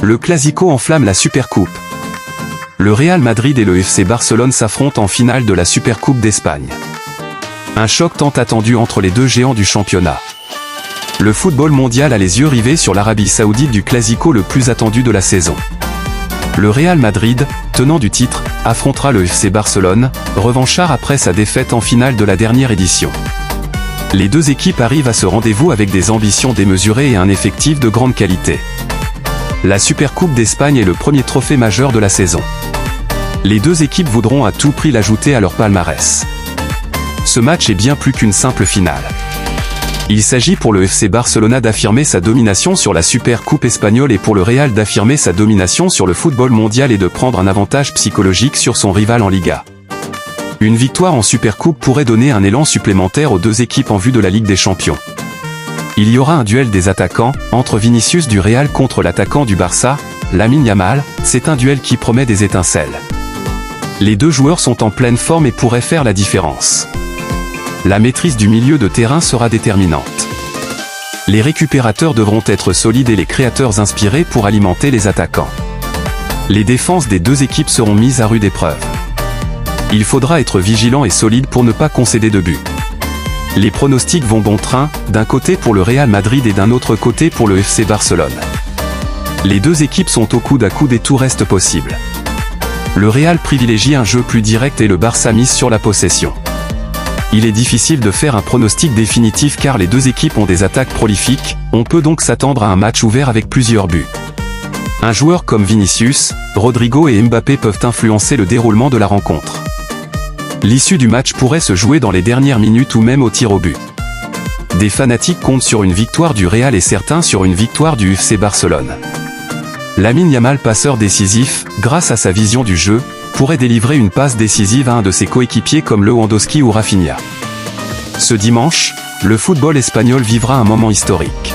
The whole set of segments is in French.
Le Clasico enflamme la Supercoupe. Le Real Madrid et le FC Barcelone s'affrontent en finale de la Supercoupe d'Espagne. Un choc tant attendu entre les deux géants du championnat. Le football mondial a les yeux rivés sur l'Arabie Saoudite du Clasico le plus attendu de la saison. Le Real Madrid, tenant du titre, affrontera le FC Barcelone, revanchard après sa défaite en finale de la dernière édition. Les deux équipes arrivent à ce rendez-vous avec des ambitions démesurées et un effectif de grande qualité. La Supercoupe d'Espagne est le premier trophée majeur de la saison. Les deux équipes voudront à tout prix l'ajouter à leur palmarès. Ce match est bien plus qu'une simple finale. Il s'agit pour le FC Barcelona d'affirmer sa domination sur la Supercoupe espagnole et pour le Real d'affirmer sa domination sur le football mondial et de prendre un avantage psychologique sur son rival en Liga. Une victoire en Supercoupe pourrait donner un élan supplémentaire aux deux équipes en vue de la Ligue des Champions. Il y aura un duel des attaquants, entre Vinicius du Real contre l'attaquant du Barça, Lamine Yamal. C'est un duel qui promet des étincelles. Les deux joueurs sont en pleine forme et pourraient faire la différence. La maîtrise du milieu de terrain sera déterminante. Les récupérateurs devront être solides et les créateurs inspirés pour alimenter les attaquants. Les défenses des deux équipes seront mises à rude épreuve. Il faudra être vigilant et solide pour ne pas concéder de but. Les pronostics vont bon train, d'un côté pour le Real Madrid et d'un autre côté pour le FC Barcelone. Les deux équipes sont au coude à coude et tout reste possible. Le Real privilégie un jeu plus direct et le Barça mise sur la possession. Il est difficile de faire un pronostic définitif car les deux équipes ont des attaques prolifiques, on peut donc s'attendre à un match ouvert avec plusieurs buts. Un joueur comme Vinicius, Rodrigo et Mbappé peuvent influencer le déroulement de la rencontre. L'issue du match pourrait se jouer dans les dernières minutes ou même au tir au but. Des fanatiques comptent sur une victoire du Real et certains sur une victoire du FC Barcelone. Lamine Yamal, passeur décisif, grâce à sa vision du jeu, pourrait délivrer une passe décisive à un de ses coéquipiers comme Lewandowski ou Rafinha. Ce dimanche, le football espagnol vivra un moment historique.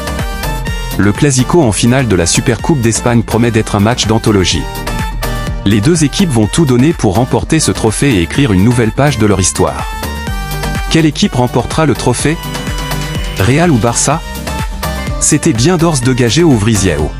Le Clasico en finale de la Supercoupe d'Espagne promet d'être un match d'anthologie. Les deux équipes vont tout donner pour remporter ce trophée et écrire une nouvelle page de leur histoire. Quelle équipe remportera le trophée? Real ou Barça? C'était bien d'ores de gagé au Vrisieo.